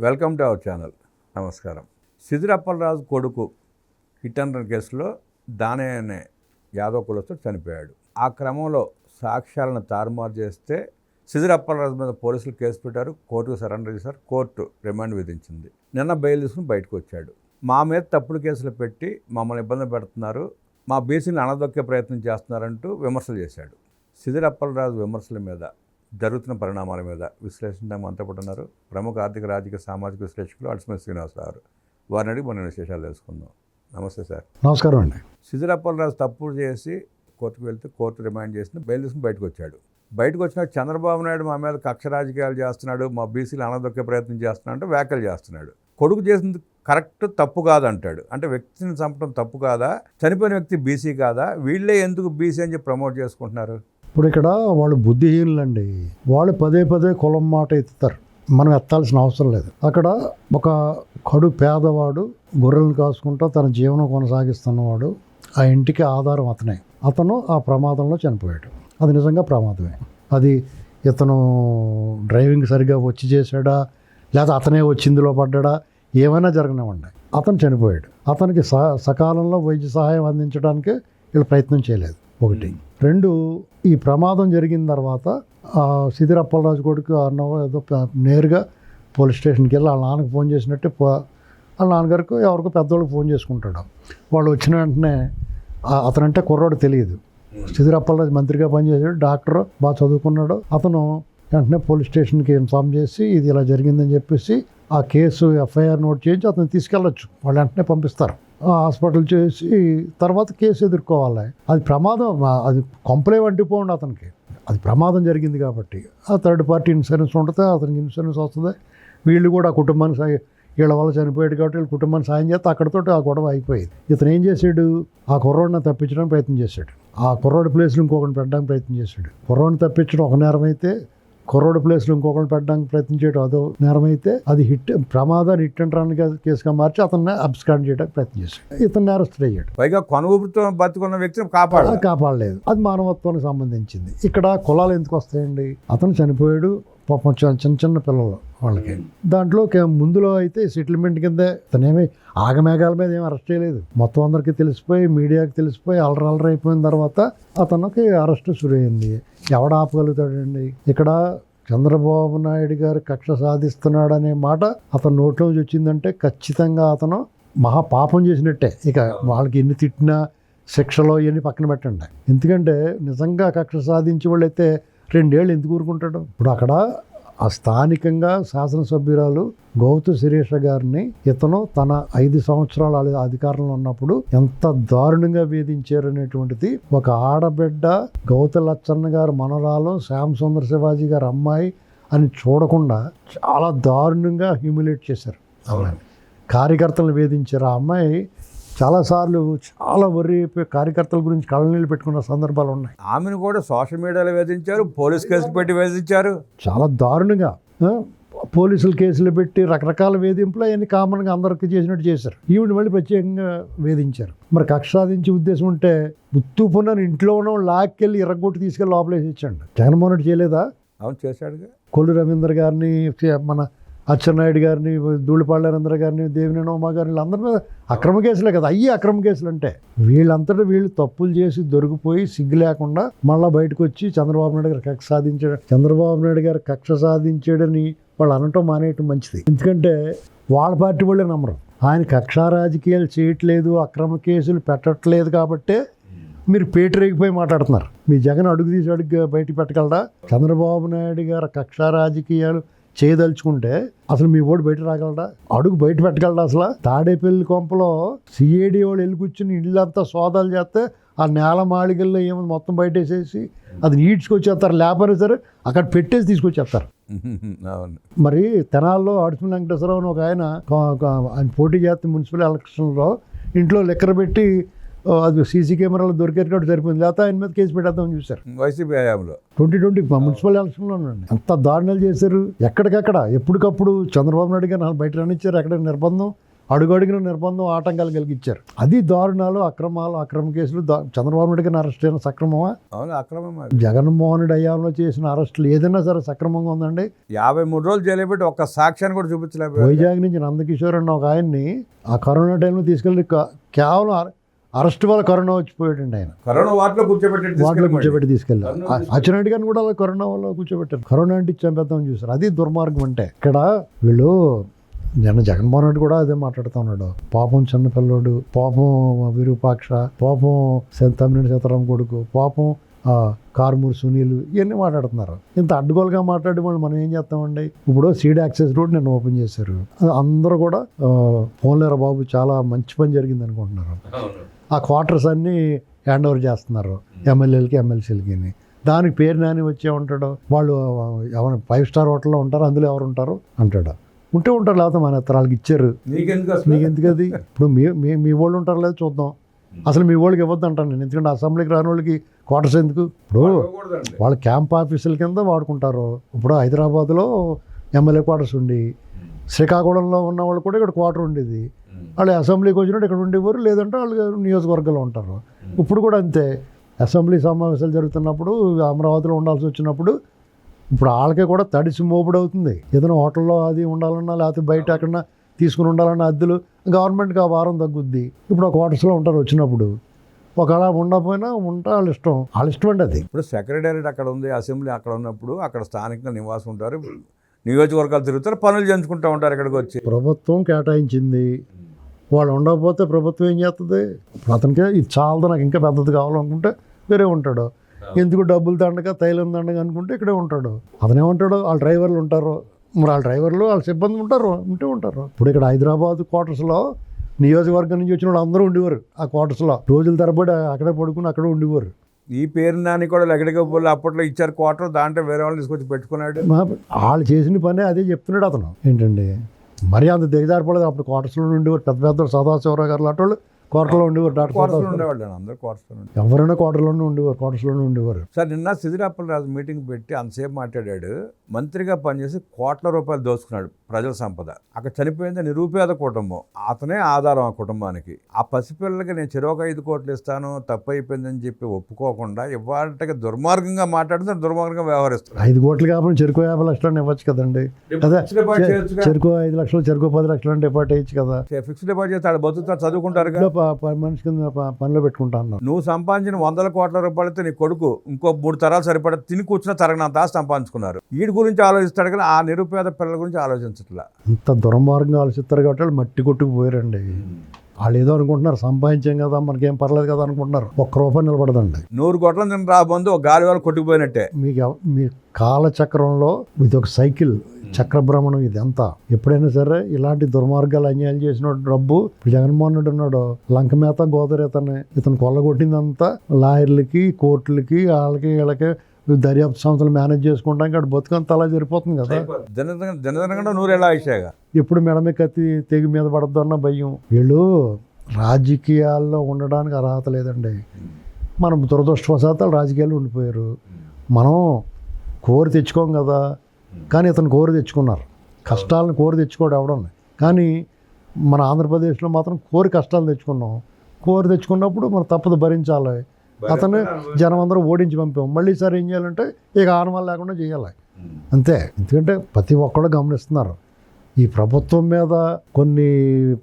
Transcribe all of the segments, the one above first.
Welcome to our channel. నమస్కారం. సిదిరప్పలరాజు కొడుకు hit and run కేసులో దానే అనే యాదవ్ కులస్తుడు చనిపోయాడు. ఆ క్రమంలో సాక్ష్యాలను తారుమారు చేస్తే సిదిరప్పలరాజు మీద పోలీసులు కేసు పెట్టారు. కోర్టుకు సరెండర్ చేశారు. కోర్టు రిమాండ్ విధించింది. నిన్న బెయిల్ తీసుకుని బయటకు వచ్చాడు. మా మీద తప్పుడు కేసులు పెట్టి మమ్మల్ని ఇబ్బంది పెడుతున్నారు, మా బీసీని అణదొక్కే ప్రయత్నం చేస్తున్నారంటూ విమర్శలు చేశాడు. సిదిరప్పలరాజు విమర్శల మీద, జరుగుతున్న పరిణామాల మీద విశ్లేషించడానికి మనతో పాటు ఉన్నారు ప్రముఖ ఆర్థిక, రాజకీయ, సామాజిక విశ్లేషకులు అలసిమతి శ్రీనివాసరావు. వారిని అడిగి మన విశేషాలు తెలుసుకుందాం. నమస్తే సార్. నమస్కారం అండి. సిదిరప్పలరాజు తప్పుడు చేసి కోర్టుకు వెళ్తే కోర్టు రిమాండ్ చేసి బెయిల్ తీసుకుని బయటకు వచ్చాడు. బయటకు వచ్చిన చంద్రబాబు నాయుడు మా మీద కక్ష రాజకీయాలు చేస్తున్నాడు, మా బీసీలు అణదొక్కే ప్రయత్నం చేస్తున్నాడు అంటే వ్యాఖ్యలు చేస్తున్నాడు. కొడుకు చేసింది కరెక్ట్, తప్పు కాదంటాడు. అంటే వ్యక్తిని చంపడం తప్పు కాదా? చనిపోయిన వ్యక్తి బీసీ కాదా? వీళ్ళే ఎందుకు బీసీ అని చెప్పి ప్రమోట్ చేసుకుంటున్నారు? ఇప్పుడు ఇక్కడ వాళ్ళు బుద్ధిహీనులండి. వాళ్ళు పదే పదే కులం మాట ఎత్తుతారు. మనం ఎత్తాల్సిన అవసరం లేదు. అక్కడ ఒక కడు పేదవాడు గొర్రెలను కాసుకుంటూ తన జీవనం కొనసాగిస్తున్నవాడు, ఆ ఇంటికి ఆధారం అతనే. అతను ఆ ప్రమాదంలో చనిపోయాడు. అది నిజంగా ప్రమాదమే. అది ఇతను డ్రైవింగ్ సరిగ్గా వచ్చి చేశాడా, లేదా అతనే వచ్చి ఇందులో పడ్డా, ఏమైనా జరగనివ్వండి, అతను చనిపోయాడు. అతనికి సకాలంలో వైద్య సహాయం అందించడానికి వీళ్ళు ప్రయత్నం చేయలేదు. ఒకటి. రెండు, ఈ ప్రమాదం జరిగిన తర్వాత సిదిరప్పలరాజు కొడుకు ఏదో నేరుగా పోలీస్ స్టేషన్కి వెళ్ళి వాళ్ళ నాన్నకు ఫోన్ చేసినట్టే వాళ్ళ నాన్నగారికి ఎవరికో పెద్దవాళ్ళకి ఫోన్ చేసుకుంటాడు. వాళ్ళు వచ్చిన వెంటనే అతనంటే కుర్రాడు తెలియదు. సిదిరప్పలరాజు మంత్రిగా పనిచేసాడు, డాక్టర్, బాగా చదువుకున్నాడు. అతను వెంటనే పోలీస్ స్టేషన్కి ఇన్ఫామ్ చేసి ఇది ఇలా జరిగిందని చెప్పేసి ఆ కేసు ఎఫ్ఐఆర్ నోట్ చేయించి అతను తీసుకెళ్ళొచ్చు. వాళ్ళు వెంటనే పంపిస్తారు హాస్పిటల్ చేసి. తర్వాత కేసు ఎదుర్కోవాలి. అది ప్రమాదం, అది కొంపలే వంటిపోండి అతనికి. అది ప్రమాదం జరిగింది కాబట్టి ఆ థర్డ్ పార్టీ ఇన్సూరెన్స్ ఉంటుంది, అతనికి ఇన్సూరెన్స్ వస్తుంది. వీళ్ళు కూడా ఆ కుటుంబానికి, వీళ్ళ వల్ల చనిపోయాడు కాబట్టి వీళ్ళ కుటుంబానికి సాయం చేస్తే అక్కడితో ఆ గొడవ అయిపోయింది. ఇతను ఏం చేశాడు? ఆ కుర్రోడిని తప్పించడానికి ప్రయత్నం చేశాడు. ఆ కుర్రోడి ప్లేస్లో ఇంకొకరిని పెట్టడానికి ప్రయత్నం చేశాడు. కుర్రోడిని తప్పించడం ఒక నేరం అయితే, కుర్రోడి ప్లేస్లో ఇంకొకరిని పెట్టడానికి ప్రయత్నం చేయడం అదో నేరం అయితే, అది ప్రమాదాన్ని హిట్ అండ్ రన్ కేసుగా మార్చి అతన్ని అబ్స్కాండ్ చేయడానికి ప్రయత్నం చేశాడు. ఇతను అరెస్ట్ అయ్యాడు. పైగా కొనుగోలుతో బతుకున్న వ్యక్తిని కాపాడలేదు. అది మానవత్వానికి సంబంధించింది. ఇక్కడ కులాలు ఎందుకు వస్తాయండి? అతను చనిపోయాడు, పాపం చిన్న చిన్న పిల్లలు వాళ్ళకి. దాంట్లో ముందులో అయితే సెటిల్మెంట్ కింద తనేమి ఆగమేఘాల మీద ఏమి అరెస్ట్ చేయలేదు. మొత్తం అందరికీ తెలిసిపోయి, మీడియాకి తెలిసిపోయి అలర అయిపోయిన తర్వాత అతనికి అరెస్ట్ సురైంది. ఎవడ ఆపగలుగుతాడండి? ఇక్కడ చంద్రబాబు నాయుడు గారు కక్ష సాధిస్తున్నాడనే మాట అతని నోట్లోంచి వచ్చిందంటే ఖచ్చితంగా అతను మహాపాపం చేసినట్టే. ఇక వాళ్ళకి ఎన్ని తిట్టినా శిక్షలో ఇవన్నీ పక్కన పెట్టండి. ఎందుకంటే నిజంగా కక్ష సాధించే వాళ్ళు అయితే 2 ఏళ్ళు ఎందుకు ఊరుకుంటాడు? ఇప్పుడు అక్కడ ఆ స్థానికంగా శాసనసభ్యురాలు గౌతు శిరీష గారిని ఇతను తన 5 సంవత్సరాల అధికారంలో ఉన్నప్పుడు ఎంత దారుణంగా వేధించారు అనేటువంటిది, ఒక ఆడబిడ్డ గౌతు లచ్చన్న గారు మనరాలు, శ్యామ్ సుందర్ శివాజీ గారు అమ్మాయి అని చూడకుండా చాలా దారుణంగా హ్యూమిలేట్ చేశారు. కార్యకర్తలను వేధించారు. ఆ అమ్మాయి చాలాసార్లు చాలా కార్యకర్తల గురించి కళ్ళనీళ్ళు పెట్టుకున్న సందర్భాలు ఉన్నాయి. ఆమెను కూడా సోషల్ మీడియాలో వేధించారు, పోలీస్ కేసులు పెట్టి వేధించారు. చాలా దారుణంగా పోలీసులు కేసులు పెట్టి రకరకాల వేధింపులు అవన్నీ కామన్గా అందరికీ చేసినట్టు చేశారు. ఈవిడ మళ్ళీ ప్రత్యేకంగా వేధించారు. మరి కక్ష సాధించే ఉద్దేశం ఉంటే ఉత్తుపున్న ఇంట్లో ఉన్న లాక్కెళ్ళి ఇరగొట్టి తీసుకెళ్ళి లోపలేసి ఇచ్చండి. జగన్మోహన్ రెడ్డి చేయలేదా? అవును, చేశాడుగా. కొల్లు రవీంద్ర గారిని, మన అచ్చెన్నాయుడు గారిని, ధూళిపాళ్ల నరేంద్ర గారిని, దేవినేని ఉమా గారిని, వీళ్ళందరి మీద అక్రమ కేసులే కదా. అయ్యి అక్రమ కేసులు అంటే వీళ్ళంతటా వీళ్ళు తప్పులు చేసి దొరికిపోయి సిగ్గు లేకుండా మళ్ళీ బయటకు వచ్చి చంద్రబాబు నాయుడు గారు కక్ష సాధించాడని వాళ్ళు అనటం మానేయటం మంచిది. ఎందుకంటే వాళ్ళ పార్టీ వాళ్ళే నమ్మరు. ఆయన కక్షా రాజకీయాలు చేయట్లేదు, అక్రమ కేసులు పెట్టట్లేదు కాబట్టే మీరు పేటరేగిపోయి మాట్లాడుతున్నారు. మీ జగన్ అడుగు తీసి అడుగు బయటకు పెట్టగలరా? చంద్రబాబు నాయుడు గారు కక్షా రాజకీయాలు చేయదలుచుకుంటే అసలు మీ ఓటు బయట రాగలడా? అడుగు బయట పెట్టగలడా? అసలు తాడేపల్లి కొంపలో సిఐడి వాళ్ళు వెళ్ళి కూర్చుని ఇళ్ళంతా సోదాలు చేస్తే ఆ నేల మాళికల్లో ఏమో మొత్తం బయట వేసేసి అది నీడ్చుకొచ్చేస్తారు. లేకపోతే సరే అక్కడ పెట్టేసి తీసుకొచ్చేస్తారు. మరి తెనాల్లో అడుసుల వెంకటేశ్వరరావు అని ఒక ఆయన పోటీ చేస్తే మున్సిపల్ ఎలక్షన్లో ఇంట్లో లెక్కర పెట్టి అది సీసీ కెమెరాలో దొరికేటట్టు సరిపోయింది. లేకపోతే ఆయన మీద కేసు పెట్టేద్దామని చూశారు. వైసీపీ హయాంలో 2020 మున్సిపల్ ఎలక్షన్లోనండి. అంత దారుణాలు చేశారు. ఎక్కడికక్కడ ఎప్పటికప్పుడు చంద్రబాబు నాయుడు గారు బయట రానిచ్చారు. ఎక్కడ నిర్బంధం అడుగడుగున నిర్బంధం ఆటంకాలు కలిగించారు. అది దారుణాలు, అక్రమాలు, అక్రమ కేసులు. చంద్రబాబు నాయుడు గారిని అరెస్ట్ అయిన సక్రమమా? అవును, అక్రమం. జగన్మోహన్ రెడ్డి హయాంలో చేసిన అరెస్టులు ఏదైనా సరే సక్రమంగా ఉందండి? 53 రోజులు జైలు పెట్టి ఒక్క సాక్ష్యాన్ని కూడా చూపించలేదు. వైజాగ్ నుంచి నందకిషోర్ అన్న ఒక ఆయన్ని ఆ కరోనా టైంలో తీసుకెళ్ళి కేవలం అరెస్ట్ వల్ల కరోనా వచ్చిపోయాడండి. ఆయన కరోనా వాటిలో కూర్చోబెట్టి తీసుకెళ్ళారు. అచ్చెన్నాయుడు గారిని కూడా అలా కరోనా వల్ల కూర్చోబెట్టారు. కరోనా అంటే చంపేద్దామని చూసారు. అది దుర్మార్గం. అంటే ఇక్కడ వీళ్ళు జగన్మోహన్ రెడ్డి కూడా అదే మాట్లాడుతూ ఉన్నాడు. పాపం చిన్నపిల్లోడు, పాపం విరూపాక్ష, పాపం తమ్మినేని సీతారాం కొడుకు, పాపం కారుమూరి సునీల్, ఇవన్నీ మాట్లాడుతున్నారు. ఇంత అడ్డుగోలుగా మాట్లాడి వాళ్ళు మనం ఏం చేస్తామండి? ఇప్పుడు సీడ్ యాక్సెస్ రోడ్ నిన్న ఓపెన్ చేశారు. అందరూ కూడా పోన్లేరా బాబు చాలా మంచి పని జరిగింది అనుకుంటున్నారు. ఆ క్వార్టర్స్ అన్నీ హ్యాండ్ ఓవర్ చేస్తున్నారు ఎమ్మెల్యేలకి, ఎమ్మెల్సీలకి. దానికి పేరు నాని వచ్చే ఉంటాడు. వాళ్ళు ఎవరు 5 స్టార్ హోటల్లో ఉంటారు, అందులో ఎవరు ఉంటారు అంటాడు. ఉంటే ఉంటారు, లేకపోతే మన వాళ్ళకి ఇచ్చారు. నీకెందుకు అది? ఇప్పుడు మీ వాళ్ళు ఉంటారు లేదా చూద్దాం. అసలు మీ వాళ్ళకి ఇవ్వద్దు అంటాను నేను. ఎందుకంటే అసెంబ్లీకి రాని వాళ్ళకి క్వార్టర్స్ ఎందుకు? ఇప్పుడు వాళ్ళ క్యాంప్ ఆఫీసుల కింద వాడుకుంటారు. ఇప్పుడు హైదరాబాద్లో ఎమ్మెల్యే క్వార్టర్స్ ఉండి, శ్రీకాకుళంలో ఉన్న వాళ్ళు కూడా ఇక్కడ క్వార్టర్ ఉండేది. వాళ్ళు అసెంబ్లీకి వచ్చినట్టు ఇక్కడ ఉండేవారు, లేదంటే వాళ్ళు నియోజకవర్గంలో ఉంటారు. ఇప్పుడు కూడా అంతే. అసెంబ్లీ సమావేశాలు జరుగుతున్నప్పుడు అమరావతిలో ఉండాల్సి వచ్చినప్పుడు ఇప్పుడు వాళ్ళకే కూడా తడిసి మోపుడు అవుతుంది. ఏదైనా హోటల్లో అది ఉండాలన్నా, లేకపోతే బయట ఎక్కడన్నా తీసుకుని ఉండాలన్న అద్దెలు గవర్నమెంట్కి ఆ వారం తగ్గుద్ది. ఇప్పుడు ఆ క్వార్టర్స్లో ఉంటారు వచ్చినప్పుడు. ఒకవేళ ఉండకపోయినా ఉంటే వాళ్ళ ఇష్టం అండి అది. ఇప్పుడు సెక్రటేరియట్ అక్కడ ఉంది, అసెంబ్లీ అక్కడ ఉన్నప్పుడు అక్కడ స్థానికంగా నివాసం ఉంటారు, నియోజకవర్గాలు తిరుగుతారు, పనులు చేయించుకుంటూ ఉంటారు. ఇక్కడికి వచ్చి ప్రభుత్వం కేటాయించింది, వాళ్ళు ఉండకపోతే ప్రభుత్వం ఏం చేస్తుంది? అతనికి ఇది చాలదు, నాకు ఇంకా పెద్దది కావాలనుకుంటే వేరే ఉంటాడు. ఎందుకు డబ్బులు దండగా, తైలం దండగా అనుకుంటే ఇక్కడే ఉంటాడు. అతనేమంటాడు? వాళ్ళ డ్రైవర్లు ఉంటారు, మరి వాళ్ళ డ్రైవర్లు వాళ్ళ సిబ్బంది ఉంటారు. ఇప్పుడు ఇక్కడ హైదరాబాద్ క్వార్టర్స్లో నియోజకవర్గం నుంచి వచ్చిన వాళ్ళు అందరూ ఉండేవారు. ఆ క్వార్టర్స్లో రోజుల తరబడి అక్కడే పడుకుని అక్కడే ఉండేవారు. ఈ పేరు నాని కూడా లగడగా పోలే అప్పట్లో ఇచ్చారు క్వార్టర్, దాంట్లో వేరే వాళ్ళు తీసుకొచ్చి పెట్టుకున్నాడు. వాళ్ళు చేసిన పనే అదే చెప్తున్నాడు అతను. ఏంటండి మరి అంత దిగజారిపోలేదు. అప్పుడు క్వార్టర్స్లో ఉండేవారు పెద్ద సదాశివరావు గారు లాంటి వాళ్ళు క్వార్టర్లో ఉండేవారు. ఎవరైనా క్వార్టర్లోనే ఉండేవారు. సార్ నిన్న సిద్దిరాపల్లిరాజు మీటింగ్ పెట్టి అంతసేపు మాట్లాడాడు. మంత్రిగా పనిచేసి కోట్ల రూపాయలు దోచుకున్నాడు ప్రజల సంపద. అక్కడ చనిపోయింది నిరుపేద కుటుంబం, అతనే ఆధారం ఆ కుటుంబానికి. ఆ పసిపిల్లలకి నేను చెరొక 5 కోట్లు ఇస్తాను, తప్పు అయిపోయిందని చెప్పి ఒప్పుకోకుండా ఇవాళకి దుర్మార్గంగా మాట్లాడుతూ దుర్మార్గంగా వ్యవహరిస్తారు. 5 కోట్లు కాకుండా చెరుకు 50 లక్షలు ఇవ్వచ్చు కదండి. అదే చెరుకు 5 లక్షలు, చెరుకు 10 లక్షలు డిపాజిట్ అయ్యచ్చు కదా. ఫిక్స్డ్ డిపాజిట్ చేస్తే బతుకుతా చదువుకుంటారు, మనిషి కింద పనిలో పెట్టుకుంటా అన్నారు. నువ్వు సంపాదించిన 100 కోట్ల రూపాయలతో నీ కొడుకు ఇంకో 3 తరాలు సరిపడా తిని కూర్చున్న తరగనంత సంపాదించుకున్నారు. వీడి గురించి ఆలోచిస్తాడు కానీ ఆ నిరుపేద పిల్లల గురించి ఆలోచించట్లా. ఇంత దుర్మార్గంగా ఆలోచిస్తారు కాబట్టి వాళ్ళు మట్టి కొట్టుకుపోయారండి. వాళ్ళు ఏదో అనుకుంటున్నారు, సంపాదించాం కదా మనకేం పర్లేదు కదా అనుకుంటున్నారు. ₹1 నిలబడదండి. 100 కోట్ల నేను రాబందు ఒక గాలి వాళ్ళు కొట్టుకుపోయినట్టే. మీ కాలచక్రంలో ఇది ఒక సైకిల్, చక్రభ్రమణం ఇది అంతా. ఎప్పుడైనా సరే ఇలాంటి దుర్మార్గాలు అన్యాయాలు చేసిన డబ్బు, జగన్మోహన్ రెడ్డి ఉన్నాడు, లంక మేత గోదరేతనే ఇతను కొల్లగొట్టిందంతా లాయర్లకి, కోర్టులకి, వీళ్ళకి దర్యాప్తు సంస్థలు మేనేజ్ చేసుకుంటాం. ఇక్కడ బతుకంతా అలా జరిపోతుంది కదా. జనజనగా 100 ఆయుషేగా ఎప్పుడు మెడమే కత్తి తెగి మీద పడద్దు అన్న భయం. వీళ్ళు రాజకీయాల్లో ఉండడానికి అర్హత లేదండి. మనం దురదృష్టవశాత్తు రాజకీయాల్లో ఉండిపోయారు. మనం కోరి తెచ్చుకోం కదా, కానీ ఇతను కోరి తెచ్చుకున్నారు. కష్టాలను కోరి తెచ్చుకోవడం ఎవడం. కానీ మన ఆంధ్రప్రదేశ్లో మాత్రం కోరి కష్టాలు తెచ్చుకున్నాం. కోరి తెచ్చుకున్నప్పుడు మనం తప్పదు భరించాలి. అతను జనం అందరూ ఓడించి పంపాం. మళ్ళీ సార్ ఏం చేయాలంటే ఇక ఆనవాళ్ళు లేకుండా చేయాలి అంతే. ఎందుకంటే ప్రతి ఒక్కళ్ళు గమనిస్తున్నారు ఈ ప్రభుత్వం మీద. కొన్ని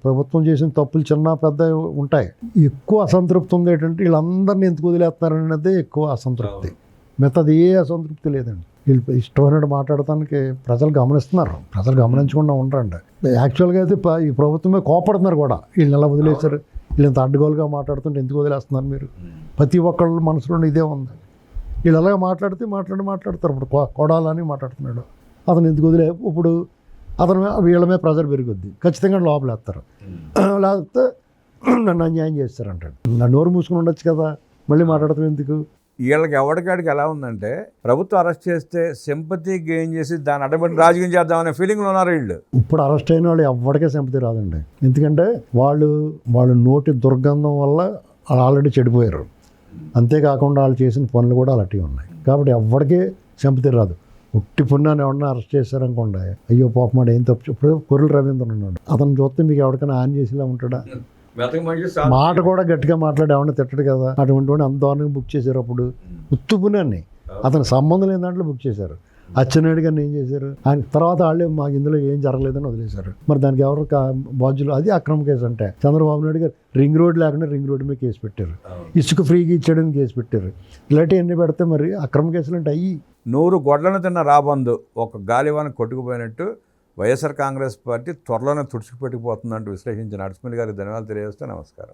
ప్రభుత్వం చేసిన తప్పులు చిన్న పెద్ద ఉంటాయి. ఎక్కువ అసంతృప్తి ఉంది ఏంటంటే వీళ్ళందరినీ ఎందుకు వదిలేస్తున్నారనేది ఎక్కువ అసంతృప్తి. మిగతాది ఏ అసంతృప్తి లేదండి. వీళ్ళు ఇష్టమైనట్టు మాట్లాడటానికి ప్రజలు గమనిస్తున్నారు. ప్రజలు గమనించకుండా ఉంటారండి. యాక్చువల్గా అయితే ఈ ప్రభుత్వమే కోపడుతున్నారు కూడా. వీళ్ళని ఎలా వదిలేశారు, వీళ్ళు ఇంత అడ్డగోలుగా మాట్లాడుతుంటే ఎందుకు వదిలేస్తున్నారు మీరు? ప్రతి ఒక్కళ్ళ మనసులో ఇదే ఉంది. వీళ్ళు అలాగే మాట్లాడతారు. ఇప్పుడు కొడాలని మాట్లాడుతున్నాడు, అతను ఎందుకు వదిలే. ఇప్పుడు అతను వీళ్ళ మీద ప్రెజర్ పెరుగుద్ది, ఖచ్చితంగా లోపలేస్తారు. లేకపోతే నన్ను అన్యాయం చేస్తారంటాడు. నా నోరు మూసుకుని ఉండొచ్చు కదా, మళ్ళీ మాట్లాడతాం ఎందుకు? వీళ్ళకి ఎవరికాడికి ఎలా ఉందంటే ప్రభుత్వం అరెస్ట్ చేస్తే సింపతి గెయిన్ చేసి దాన్ని అడ్డబడి రాజకీయం చేద్దామనే ఫీలింగ్లో ఉన్నారు వీళ్ళు. ఇప్పుడు అరెస్ట్ అయిన వాళ్ళు ఎవరికే సింపతి రాదండి. ఎందుకంటే వాళ్ళు నోటి దుర్గంధం వల్ల వాళ్ళు ఆల్రెడీ చెడిపోయారు. అంతేకాకుండా వాళ్ళు చేసిన పనులు కూడా అలాంటివి ఉన్నాయి. కాబట్టి ఎవరికే సింపతి రాదు. ఉట్టి పుణ్యాన్ని ఎవరన్నా అరెస్ట్ చేశారనుకోండి, అయ్యో పాపం వాడు ఏం తప్పు. ఇప్పుడు కొర్రెల రవీంద్రన్ ఉన్నాడు, అతను చూస్తే మీకు ఎవరికైనా ఆన్ చేసేలా ఉంటాడా? మాట కూడా గట్టిగా మాట్లాడి ఎవరిని తిట్టడు కదా. అటువంటి వాడిని అంత దారుణంగా బుక్ చేశారు. అప్పుడు ఉత్తి పుణ్యాన్ని అతను సంబంధం లేని దాంట్లో బుక్ చేశారు. అచ్చెన్నాయుడు గారిని ఏం చేశారు? ఆయన తర్వాత వాళ్ళే మాకు ఇందులో ఏం జరగలేదని వదిలేశారు. మరి దానికి ఎవరు బాధ్యులు? అది అక్రమ కేసు. అంటే చంద్రబాబు నాయుడు గారు రింగ్ రోడ్ లేకుండా రింగ్ రోడ్డు మీద కేసు పెట్టారు, ఇసుక ఫ్రీగా ఇచ్చాడని కేసు పెట్టారు. ఇలాంటివన్నీ పెడితే మరి అక్రమ కేసులు అంటే అయ్యి 100 గొడ్లను తిన్న రాబందు ఒక గాలివాన కొట్టుకుపోయినట్టు వైఎస్ఆర్ కాంగ్రెస్ పార్టీ త్వరలోనే తుడుచుకుపెట్టుకుపోతుందంటూ విశ్లేషించిన నరసింహ గారికి ధన్యవాదాలు తెలియజేస్తే నమస్కారం.